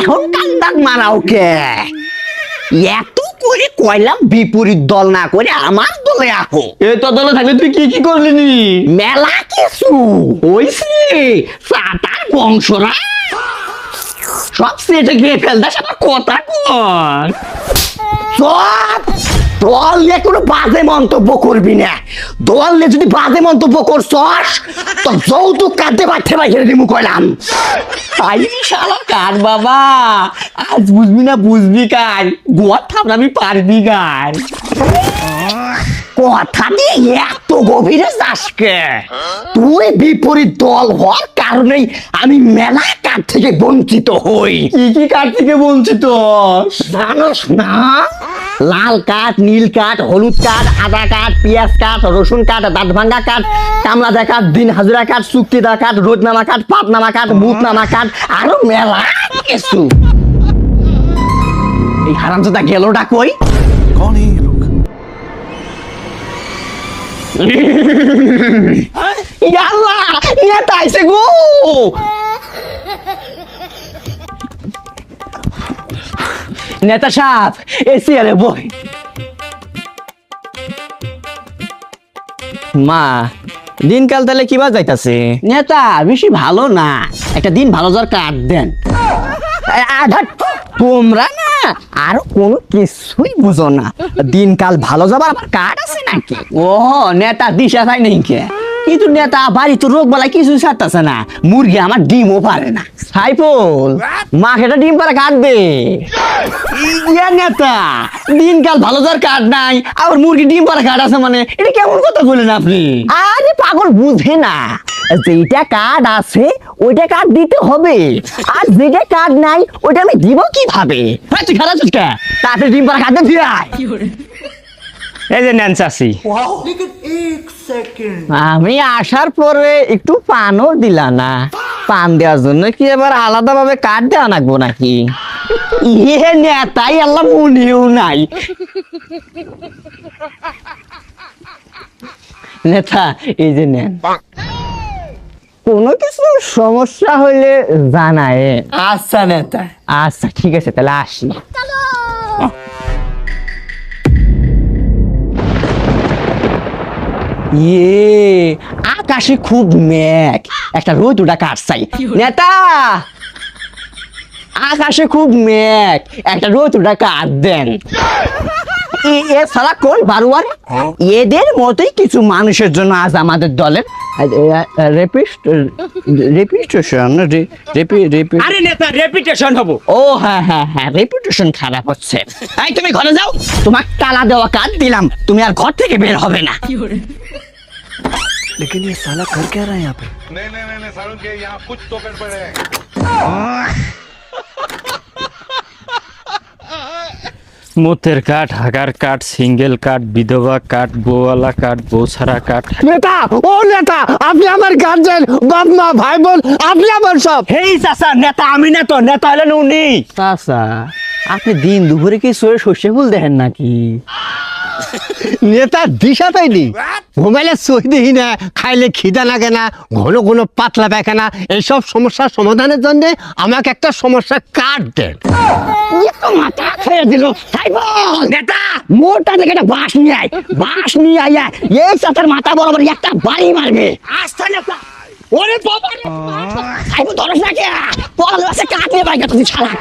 এখন কান্দান মারাও কে? এত করে কইলাম বিপরীত দল না করে আমার দলে আহো। এ তোর দলে থাকলে তুই কি কি করলি নি? মেলা কিছু হইছে। সাতার বংশরা সব সেটা গিয়ে ফেলতে আমার কথা কর। সব দল নিয়ে কোনো বাজে মন্তব্য করবি না। দল নিয়ে যদি বাজে মন্তব্য করছস তো যৌতুক কাটতে পারতে বাইরে দিমু কইলাম। আই শালা কার বাবা, আজ বুঝবি না বুঝবি কার গোয়ার থামড়ামি পারবি কার। কথা দিয়ে এত গভীরে যাসকে? তুই বিপরীত দল হওয়ার কারণেই আমি মেলা কাঠ থেকে বঞ্চিত হই। কি কি কাঠ থেকে বঞ্চিত? জানোস না? লাল কাঠ, নীল কাঠ, হলুদ কাঠ, আদা কাঠ, পেঁয়াজ কাঠ, রসুন কাঠ, দাঁত ভাঙ্গা কাঠ, কামলাদা কাঠ, দিন হাজরা কাঠ, চুক্তিদা কাঠ, রোদনামা কাঠ, পাতনামা কাঠ, মুতনামা কাঠ, আরো মেলা কিছু। এই হারামজাদা গেলোটা কই? कौन है ये लोग? ইয়াল্লা নেতা আইছে গো। নেতা সাহেব এসি আরে বই। মা, দিনকাল তাহলে কিবা যাইতাছে? নেতা বেশি ভালো না, একটা দিন ভালো যাওয়ার কার্ড দেন। আধার তোমরা না আর কোনো কিছুই বুঝো না। দিনকাল ভালো যাবার আবার কার্ড আছে নাকি? ও নেতা দিশা চাই নাই কে? কিন্তু নেতা বাড়ি তো রোগ বালা কিছু ছাড়তেছে না। মুরগি আমার ডিমও পারে না। সাইফুল, মা সেটা ডিম পারে কাটবে। ইয়া নেতা দিনকাল ভালো যাওয়ার কার্ড নাই আবার মুরগি ডিম পারে কার্ড আছে, মানে এটা কেমন কথা বলেন আপনি? আরে পাগল বুঝে না, যেটা কার্ড আছে ওইটা কার্ড দিতে হবে, আর যেটা কার্ড নাই ওইটা আমি দিব কিভাবে? হ্যাঁ তুই খেলা চুটকা তাতে ডিম পারে কার্ড দিয়ে আয়। এই যে নেন চাচি, लेकिन एक सेकंड আমি আসার পরে একটু পানও দিলা না। পান দেওয়ার জন্য কি এবার আলাদা ভাবে কার্ড দেওয়া লাগবো নাকি? ইয়ে নেতাই আল্লাহ মনেও নাই। নেতা এই যে নেন, কোনো কিছু সমস্যা হইলে জানায়। আচ্ছা নেতা। আচ্ছা ঠিক আছে, তাহলে আসি। ইয়ে আকাশে খুব মেঘ, একটা রোদ উঠা কাঠ চাই। নেতা আকাশে খুব মেঘ, একটা রোদ উঠা কাঠ দেন। এ সালা কোন বারুয়ার? এদের মতোই কিছু মানুষের জন্য আজ আমাদের দলের আরে নেতা, রেপুটেশন হবো। ও হ্যাঁ হ্যাঁ হ্যাঁ, রেপুটেশন খারাপ হচ্ছে। এই তুমি ঘরে যাও, তোমার তালা দেওয়া কার্ড দিলাম, তুমি আর ঘর থেকে বের হবে না। लेकिन ये साला कर क्या रहा है यहाँ पे? नहीं नहीं नहीं नहीं सारुण के यहाँ कुछ तो गड़बड़ है। মুতের কাঠ, হাগার কাঠ, সিঙ্গেল কাঠ, বিধবা কাঠ, বউওয়ালা কাঠ, বউ ছাড়া কাঠ। নেতা, ও নেতা, আপনি আমার গার্জেন, বাপ মা ভাই বোন, আপনি আমার সব। হেই চাচা, নেতা আমি না তো, নেতা হলেন উনি। চাচা, আপনি দিন দুপুরে কি সরে সর্ষে ফুল দেখেন নাকি? নেতা দিশা পাইনি, মোবাইলে সই দেখি না, খাইলে খিদা লাগে না, ঘন ঘন পাতলা পায়খানা, এইসব সমস্যার সমাধানের জন্য আমাকে একটা সমস্যা কার্ড দেন। তো মাথা খেয়ে দিল। তাই বল নেতা, মোটা থেকে একটা বাঁশ নিয়ে আয়, বাঁশ নিয়ে আইয়া এই চাচার মাথা বরাবর একটা বাড়ি মারবে। আস্তে নেতা। ওরে বাবা রে, খাইবো ধরস না কে? পড়ালে আছে কাটিয়ে বাইকে তুই ছাড়া।